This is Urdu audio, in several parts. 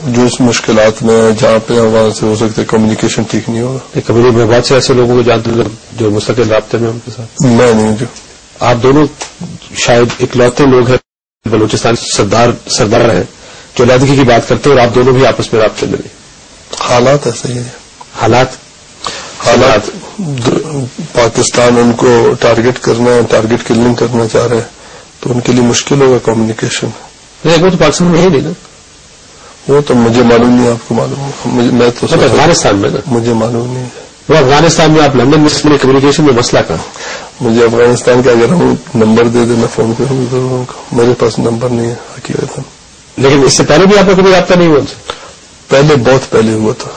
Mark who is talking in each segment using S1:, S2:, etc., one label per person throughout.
S1: جو اس مشکلات میں جہاں پہ وہاں سے ہو سکتا ہے کمیونیکیشن ٹھیک نہیں ہوگا.
S2: کبھی میں بہت سے ایسے لوگوں کو جانتے ہیں جو مستقل رابطے میں ان کے ساتھ.
S1: میں نہیں. جو
S2: آپ دونوں شاید اکلوتے لوگ ہیں بلوچستان سردار ہیں جو علیحدگی کی بات کرتے ہیں اور آپ دونوں بھی آپس میں رابطے میں نہیں.
S1: حالات ایسے ہی ہیں.
S2: حالات
S1: پاکستان ان کو ٹارگٹ کرنا ہے, ٹارگٹ کلنگ کرنا چاہ رہے ہیں تو ان کے لیے مشکل ہوگا کمیونیکیشن.
S2: وہ تو پاکستان میں ہے نہیں نا.
S1: وہ تو مجھے معلوم نہیں, آپ کو معلوم ہے. میں تو
S2: افغانستان میں نا.
S1: مجھے معلوم نہیں ہے.
S2: وہ افغانستان میں آپ لندن میں کمیونیکیشن میں مسئلہ کا.
S1: مجھے افغانستان کا اگر ہم نمبر دے دیں میں فون کروں گا ضرور ان کو. میرے پاس نمبر نہیں ہے حقیقت.
S2: لیکن اس سے پہلے بھی آپ کا کبھی رابطہ نہیں ہوا ان سے؟
S1: پہلے بہت پہلے ہوا تھا.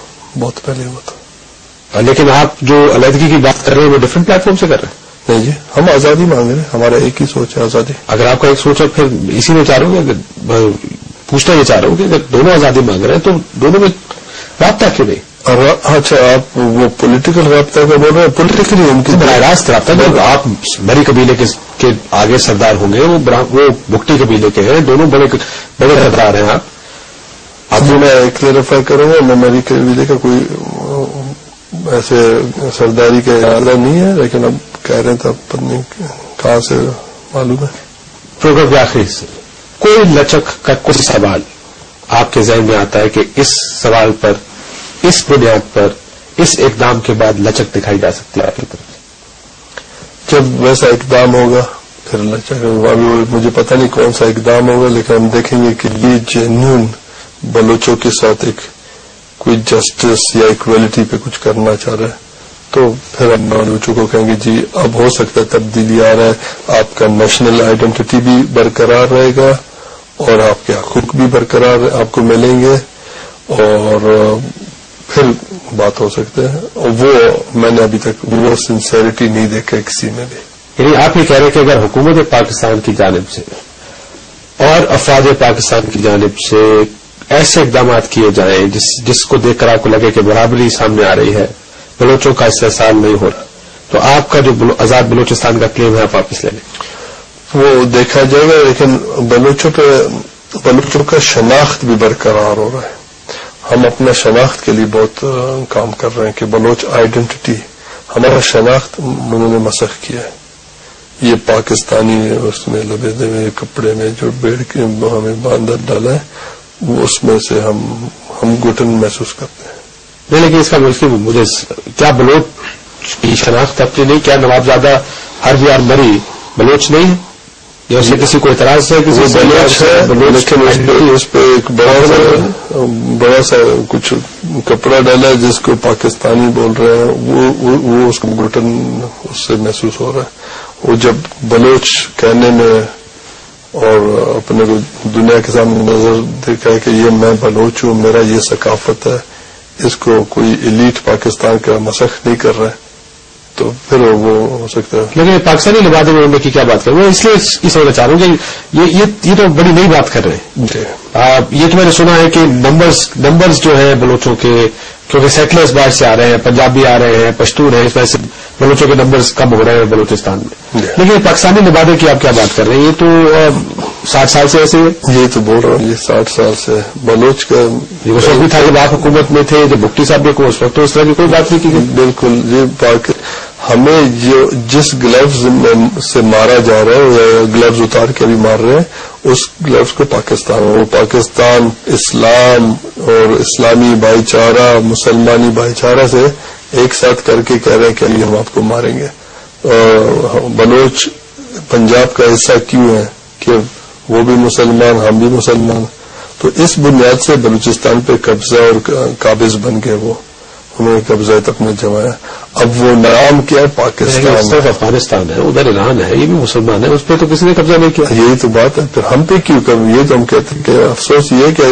S2: لیکن آپ جو علیحدگی کی بات کر رہے ہیں وہ ڈفرنٹ پلیٹ فارم سے کر رہے ہیں. نہیں
S1: جی, ہم آزادی مانگ رہے ہیں. ہمارا ایک ہی سوچ ہے, آزادی.
S2: اگر آپ کا ایک سوچ ہے پھر اسی میں چاہ رہا ہوں کہ پوچھنا یہ چاہ رہا ہوں کہ اگر دونوں آزادی مانگ رہے ہیں تو دونوں میں رابطہ کیوں نہیں؟
S1: اچھا, آپ وہ پولیٹیکل رابطہ کا بول رہے ہیں. پولیٹیکلی ان کی
S2: براہ راست رابطہ جو آپ بڑی قبیلے کے آگے سردار ہوں گے وہ بگٹی قبیلے کے ہیں, دونوں بڑے سردار ہیں. آپ
S1: میں کلیریفائی کروں گا, میں میری قبیلے کا کوئی ایسے سرداری کا ارادہ نہیں ہے, لیکن اب کہہ رہے تھے پتہ نہیں کہاں سے معلوم ہے.
S2: پروگرام کے آخری سے کوئی لچک کا کوئی سوال آپ کے ذہن میں آتا ہے کہ اس سوال پر, اس بنیاد پر, اس اقدام کے بعد لچک دکھائی جا سکتی ہے آپ کی طرف؟
S1: جب ویسا اقدام ہوگا پھر لچک. مجھے پتہ نہیں کون سا اقدام ہوگا, لیکن ہم دیکھیں گے کہ یہ جینیون بلوچوں کے ساتھ ایک کوئی جسٹس یا ایکویلٹی پہ کچھ کرنا چاہ رہا ہے تو پھر ہم بلوچوں کو کہیں گے جی اب ہو سکتا ہے تبدیلی آ رہا ہے, آپ کا نیشنل آئیڈینٹی بھی برقرار رہے گا اور آپ کے حقوق بھی برقرار آپ کو ملیں گے, اور پھر بات ہو سکتا ہے. اور وہ میں نے ابھی تک وہ سنسیریٹی نہیں دیکھا کسی میں بھی.
S2: یعنی آپ یہ کہہ رہے ہیں کہ اگر حکومت پاکستان کی جانب سے اور افواج پاکستان کی جانب سے ایسے اقدامات کیے جائیں جس کو دیکھ کر آپ کو لگے کہ برابری سامنے آ رہی ہے, بلوچوں کا استحصال نہیں ہو رہا, تو آپ کا جو آزاد بلوچستان کا کلیم ہے آپ واپس لے لیں.
S1: وہ دیکھا جائے گا, لیکن بلوچوں کا شناخت بھی برقرار ہو رہا ہے. ہم اپنا شناخت کے لیے بہت کام کر رہے ہیں کہ بلوچ آئیڈینٹی, ہمارا شناخت انہوں نے مسخ کیا ہے. یہ پاکستانی اس میں لبیدے میں کپڑے میں جو بیڑ کے ہمیں باندھا ڈالا ہے وہ اس میں سے ہم گھٹن محسوس کرتے ہیں.
S2: نہیں, لیکن اس کا مجھے کیا بلوچ کی شناخت اپنی نہیں, کیا نوابزادہ حرب یار مری بلوچ نہیں ہے یا اسے کسی کو اعتراض ہے؟ کسی
S1: بلوچ ہے, لیکن اس پہ ایک بڑا سا کچھ کپڑا ڈالا ہے جس کو پاکستانی بول رہے ہیں, وہ اس کو گھٹن اس سے محسوس ہو رہا ہے. وہ جب بلوچ کہنے میں اور اپنے کو دنیا کے سامنے نظر دیکھا ہے کہ یہ میں بلوچ ہوں, میرا یہ ثقافت ہے, اس کو کوئی ایلیٹ پاکستان کا مسخ نہیں کر رہا ہے, تو پھر وہ ہو سکتا ہے. لیکن
S2: پاکستانی لبادے میں انہوں نے کیا بات کر رہے ہیں, اس لیے یہ سمجھنا چاہ رہا ہوں کہ یہ تو بڑی نئی بات کر رہے ہیں. یہ تو میں نے سنا ہے کہ نمبرز جو ہیں بلوچوں کے, کیونکہ سیٹلرز باہر سے آ رہے ہیں, پنجابی آ رہے ہیں, پشتون ہیں, اس وجہ سے بلوچوں کے نمبرز کم ہو رہے ہیں بلوچستان میں. لیکن پاکستانی لبادے کی آپ کیا بات کر رہے ہیں, یہ تو 60 سال سے ایسے ہے.
S1: یہ تو بول رہا ہوں, یہ 60 سال سے بلوچ کا
S2: اس وقت بھی تھا جب آپ حکومت میں تھے, جب بھٹی صاحب نے کو اس وقت تو اس طرح کی کوئی بات نہیں کی گئی.
S1: بالکل. یہ ہمیں جس گلوز سے مارا جا رہا ہے یا گلوز اتار کے بھی مار رہے ہیں, اس گلوز کو وہ پاکستان اسلام اور اسلامی بھائی چارہ مسلمانی بھائی چارہ سے ایک ساتھ کر کے کہہ رہے ہیں کہ ہم آپ کو ماریں گے. بلوچ پنجاب کا حصہ کیوں ہے کہ وہ بھی مسلمان, ہم بھی مسلمان, تو اس بنیاد سے بلوچستان پہ قبضہ اور قابض بن گئے. وہ انہوں نے قبضہ تک میں جمایا. اب وہ نام کیا ہے پاکستان,
S2: صرف افغانستان ہے, ادھر ایران ہے, یہ بھی مسلمان ہے, اس پہ تو کسی نے قبضہ نہیں کیا.
S1: یہی تو بات ہے. پھر ہم پہ کیوں یہ تو ہم کہتے ہیں کہ افسوس یہ کہ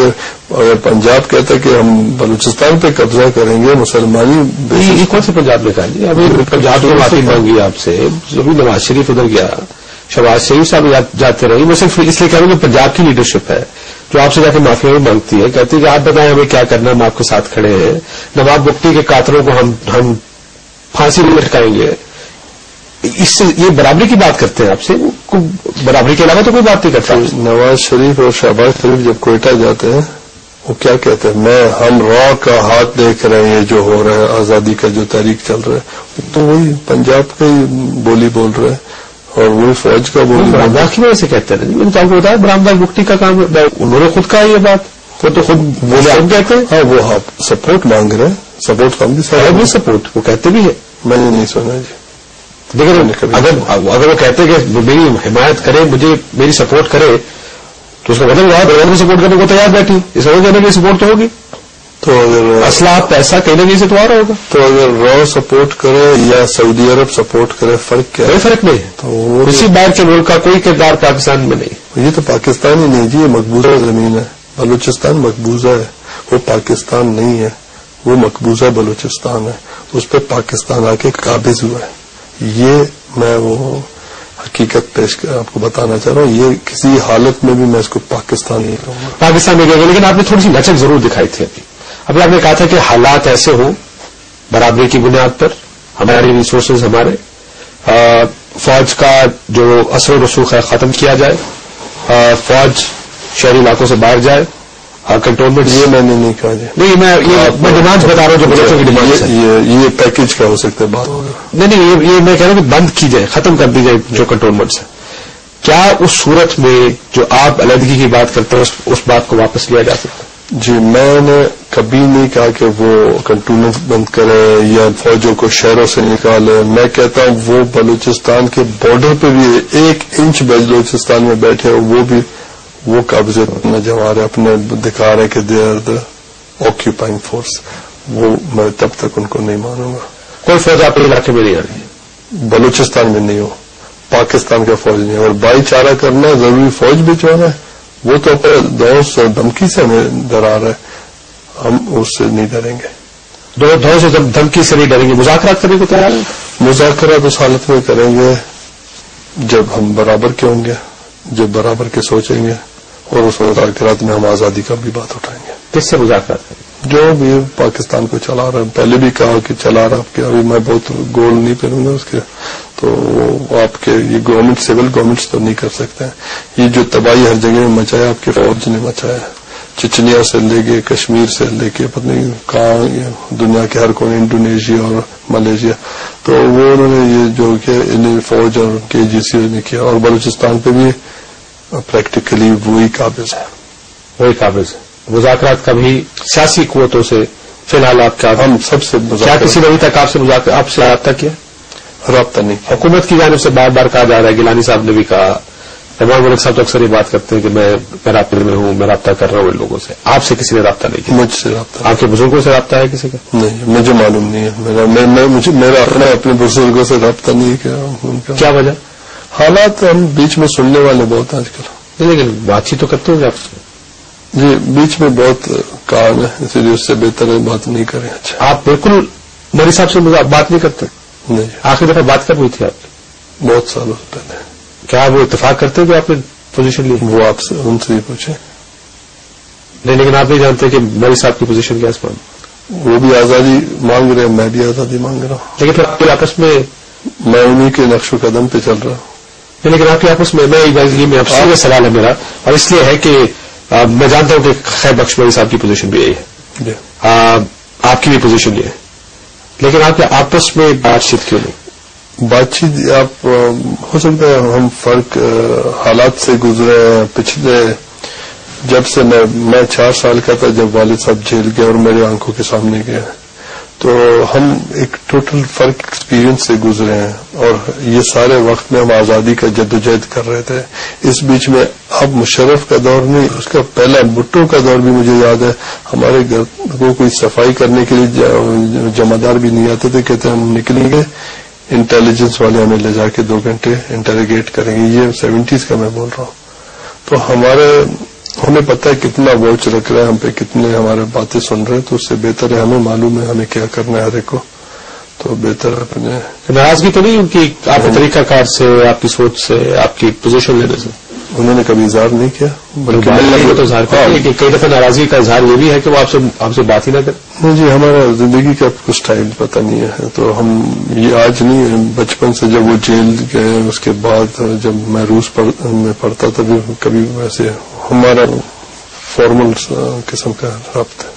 S1: اگر پنجاب کہتا ہے کہ ہم بلوچستان پہ قبضہ کریں گے مسلمانی,
S2: یہ کون سے پنجاب نے کہا جی؟ ابھی پنجاب کی معافی مانگی آپ سے, ابھی نواز شریف ادھر گیا, شہباز شریف صاحب جاتے رہے. میں صرف اس لیے کہہ رہا ہوں کہ پنجاب کی لیڈرشپ ہے جو آپ سے جا کے معافی بھی مانگتی ہے, کہتی ہے کہ آپ بتائیں ہمیں کیا کرنا, ہم آپ کے ساتھ کھڑے ہیں. نواب بگٹی کے قاتلوں کو ہم پھانسی بھی لٹکائیں گے. اس سے یہ برابری کی بات کرتے ہیں آپ سے, برابری کے علاوہ تو کوئی بات نہیں کرتا.
S1: نواز شریف اور شہباز شریف جب کوئٹہ جاتے ہیں وہ کیا کہتے ہیں ہم را کا ہاتھ دیکھ رہے ہیں، یہ جو ہو رہا ہے آزادی کا جو تحریک چل رہا ہے، تو وہی پنجاب کا ہی بولی بول رہے ہیں اور وہی فوج کا بولی
S2: برآمدات کی وجہ سے کہتے ہیں. میں نے تو آپ کو بتایا برآمدات مفتی کا کام ہے، انہوں نے خود کہا یہ بات، وہ تو خود بولے ہم کہتے ہیں.
S1: ہاں وہ آپ سپورٹ مانگ رہے ہیں، سپورٹ کم بھی
S2: سپورٹ وہ کہتے بھی ہے.
S1: میں نے نہیں سنا جی.
S2: لیکن اگر وہ کہتے کہ میری حمایت کرے، مجھے میری سپورٹ کرے، تو اس کا مطلب وہاں بغیر میں سپورٹ کرنے کو تیار بیٹھی، اس وجہ کہنے کی سپورٹ تو ہوگی.
S1: تو اگر
S2: اسلحہ پیسہ کہیں نہ کہیں سے تو آ رہا ہوگا.
S1: تو اگر را سپورٹ کرے یا سعودی عرب سپورٹ کرے، فرق کیا ہے؟
S2: کوئی فرق نہیں ہے.
S1: تو
S2: کسی باہر کے ملک کا کوئی کردار پاکستان میں نہیں.
S1: یہ تو پاکستان ہی نہیں جی، یہ مقبوضہ زمین ہے. بلوچستان مقبوضہ ہے، وہ پاکستان نہیں ہے، وہ مقبوضہ بلوچستان ہے. اس پہ پاکستان آ کے قابض ہوا ہے. یہ میں وہ حقیقت پیش آپ کو بتانا چاہ رہا ہوں. یہ کسی حالت میں بھی میں اس کو پاکستان نہیں کہوں گا.
S2: پاکستان میں گئے گا. لیکن آپ نے تھوڑی سی لچک ضرور دکھائی تھی. ابھی آپ نے کہا تھا کہ حالات ایسے ہوں برابری کی بنیاد پر، ہمارے ریسورسز ہمارے، فوج کا جو اثر و رسوخ ہے ختم کیا جائے، فوج شہری علاقوں سے باہر جائے، کنٹونمنٹ.
S1: یہ میں نے نہیں کہا جی.
S2: نہیں میں ڈیمانڈ بتا رہا ہوں جو بلوچوں کی ڈیمانڈ ہے.
S1: یہ پیکج کا ہو سکتا ہے بات ہوگا.
S2: نہیں یہ میں کہہ رہا ہوں کہ بند کی جائے، ختم کر دی جائے جو کنٹونمنٹس ہیں. کیا اس صورت میں جو آپ علیحدگی کی بات کرتے ہیں اس بات کو واپس لیا جا سکتا ہے؟
S1: جی میں نے کبھی نہیں کہا کہ وہ کنٹونمنٹ بند کرے یا فوجوں کو شہروں سے نکالے. میں کہتا ہوں وہ بلوچستان کے بارڈر پہ بھی 1 انچ بلوچستان میں بیٹھے وہ بھی وہ قابض نہ جما رہے، اپنے دکھا رہے کہ دے آر دا آکیوپائنگ فورس. وہ میں تب تک ان کو نہیں مانوں گا.
S2: کوئی فوج آپ کے علاقے میں نہیں آ رہی؟
S1: بلوچستان میں نہیں ہو، پاکستان کا فوج نہیں ہے. اور بھائی چارہ کرنا ضروری، فوج بھجوانا ہے، وہ تو اپنے دوست اور دھمکی سے ہمیں ڈرا رہا ہے. ہم اس سے نہیں ڈریں گے.
S2: دو سے دھمکی سے نہیں ڈریں گے. مذاکرات کرنے کو تیار ہیں؟
S1: مذاکرات اس حالت میں کریں گے جب ہم برابر کے ہوں گے، جب برابر کے سوچیں گے، اور اس مذاکرات میں ہم آزادی کا بھی بات اٹھائیں گے.
S2: کس سے مذاکرات کریں؟
S1: جو بھی پاکستان کو چلا رہا ہے، پہلے بھی کہا کہ چلا رہا آپ کے، ابھی میں بہت گول نہیں پھروں گا اس کے. تو آپ کے یہ گورنمنٹ سول گورنمنٹس تو نہیں کر سکتے ہیں. یہ جو تباہی ہر جگہ میں مچایا آپ کے فوج نے مچایا، چچنیا سے لے کے کشمیر سے لے کے پتہ نہیں کہاں دنیا کے ہر کونے، انڈونیشیا اور ملیشیا. تو وہ انہوں نے یہ جو کہ انہیں فوج اور کے جی سی نے کیا، اور بلوچستان پہ بھی پریکٹیکلی وہی قابض ہے.
S2: وہی قابض ہے. مذاکرات کا بھی سیاسی قوتوں سے فی الحال آپ کا
S1: ہم سب سے
S2: کیا کسی نے ابھی تک آپ سے رابطہ کیا؟
S1: رابطہ نہیں.
S2: حکومت کی جانب سے بار بار کہا جا رہا ہے، گیلانی صاحب نے بھی کہا، امام ملک صاحب تو اکثر یہ بات کرتے ہیں کہ میں رابطے میں ہوں، میں رابطہ کر رہا ہوں ان لوگوں سے. آپ سے کسی نے رابطہ نہیں کیا؟
S1: مجھ سے رابطہ.
S2: آپ کے بزرگوں سے رابطہ ہے کسی کا؟
S1: نہیں، مجھے معلوم نہیں ہے. میرا اپنے بزرگوں سے رابطہ نہیں کیا. ان کا
S2: کیا وجہ؟
S1: حالات ہم بیچ میں سننے والے بہت ہیں آج کل.
S2: لیکن بات چیت تو کرتے ہوں گے آپ سے؟
S1: جی بیچ میں بہت کام ہے، اسی لیے اس سے بہتر ہے بات نہیں کریں. اچھا
S2: آپ بالکل مری صاحب سے بات نہیں کرتے؟
S1: نہیں.
S2: آخری دفعہ بات کب ہوئی تھی آپ کی؟
S1: بہت سالوں پہلے.
S2: کیا وہ اتفاق کرتے ہیں کہ آپ نے پوزیشن لی؟
S1: وہ آپ سے ان سے ہی پوچھیں.
S2: نہیں، لیکن آپ نہیں جانتے کہ مری صاحب کی پوزیشن کیا ہے؟
S1: وہ بھی آزادی مانگ رہے ہیں، میں بھی آزادی مانگ رہا ہوں.
S2: لیکن پھر آپ کے آپس میں
S1: میں انہیں کے نقش و قدم پہ چل رہا ہوں.
S2: لیکن آپ کے آپس میں میں آپ سے سوال ہے میرا، اور اس لیے ہے کہ میں جانتا ہوں کہ خیر بخش مری صاحب کی پوزیشن بھی یہی ہے، آپ کی بھی پوزیشن یہ ہے، لیکن آپ کے آپس میں بات چیت کیوں نہیں؟
S1: بات چیت آپ ہو سکتا ہے ہم فرق حالات سے گزرے ہیں. پچھلے جب سے میں 4 سال کا تھا جب والد صاحب جیل گئے اور میرے آنکھوں کے سامنے گئے، تو ہم ایک ٹوٹل فرق ایکسپیرینس سے گزرے ہیں. اور یہ سارے وقت میں ہم آزادی کا جدوجہد کر رہے تھے. اس بیچ میں اب مشرف کا دور نہیں، اس کا پہلا بھٹو کا دور بھی مجھے یاد ہے. ہمارے گھر کو کوئی صفائی کرنے کے لیے جمع دار بھی نہیں آتے تھے، کہتے ہم نکلیں گے، انٹیلیجنس والے ہمیں لے جا کے 2 گھنٹے انٹروگیٹ کریں گے. یہ 70s کا میں بول رہا ہوں. تو ہمیں پتہ ہے کتنا واچ رکھ رہا ہے ہم پہ، کتنے ہمارے باتیں سن رہے ہیں. تو اس سے بہتر ہے ہمیں معلوم ہے ہمیں کیا کرنا ہے ہر ایک کو. تو بہتر اپنے
S2: ناراضگی تو نہیں ان کی آپ کے طریقہ کار سے، آپ کی سوچ سے، آپ کی پوزیشن لینے سے؟
S1: انہوں نے کبھی اظہار نہیں کیا،
S2: بلکہ تو اظہار کیا کہ کئی دفعہ ناراضگی کا اظہار یہ بھی ہے کہ وہ آپ سے بات ہی نہ کریں.
S1: نہیں جی، ہمارا زندگی کا کچھ ٹائم پتہ نہیں ہے. تو ہم یہ آج نہیں، بچپن سے جب وہ جیل گئے اس کے بعد جب میں روس میں پڑھتا تھا کبھی ویسے ہمارا فارمل قسم کا رابطہ ہے،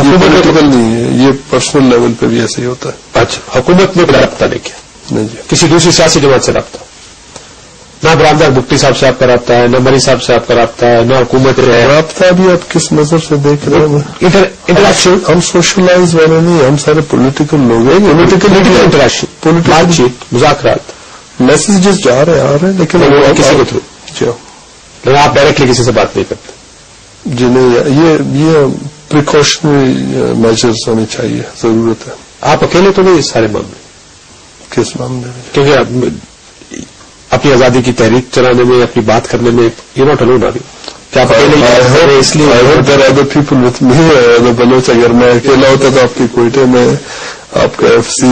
S1: یہ پولیٹیکل نہیں ہے، یہ پرسنل لیول پہ بھی ایسے ہی ہوتا ہے.
S2: اچھا، حکومت میں رابطہ نہیں کیا؟
S1: نہیں جی.
S2: کسی دوسری سیاسی جماعت سے رابطہ؟ نہ برامدار بگٹی صاحب سے آپ کا رابطہ ہے، نہ مری صاحب سے آپ کا رابطہ ہے، نہ حکومت ہے؟
S1: رابطہ بھی آپ کس نظر سے دیکھ رہے ہیں؟
S2: انٹریکشن.
S1: ہم سوشلائز والے نہیں، ہم سارے پولیٹیکل لوگ ہیں. پولیٹیکل
S2: انٹریکشن، بات چیت، مذاکرات،
S1: میسیجز جا رہے آ رہے ہیں، لیکن
S2: وہ کسی کے تھرو.
S1: جی
S2: لیکن آپ ڈائریکٹلی کسی سے بات نہیں کرتے؟
S1: جی نہیں، یہ پریکاشنری میجرز ہونے چاہیے، ضرورت ہے.
S2: آپ اکیلے تو نہیں اس سارے معاملے؟
S1: کس معاملے میں؟
S2: کیونکہ اپنی آزادی کی تحریک چلانے میں، اپنی بات کرنے میں you not alone are you? کیا آپ اکیلے؟ اس لیے
S1: other people with me. Baloch اگر میں اکیلا ہوتا تو آپ کی کوئٹے میں آپ کا FC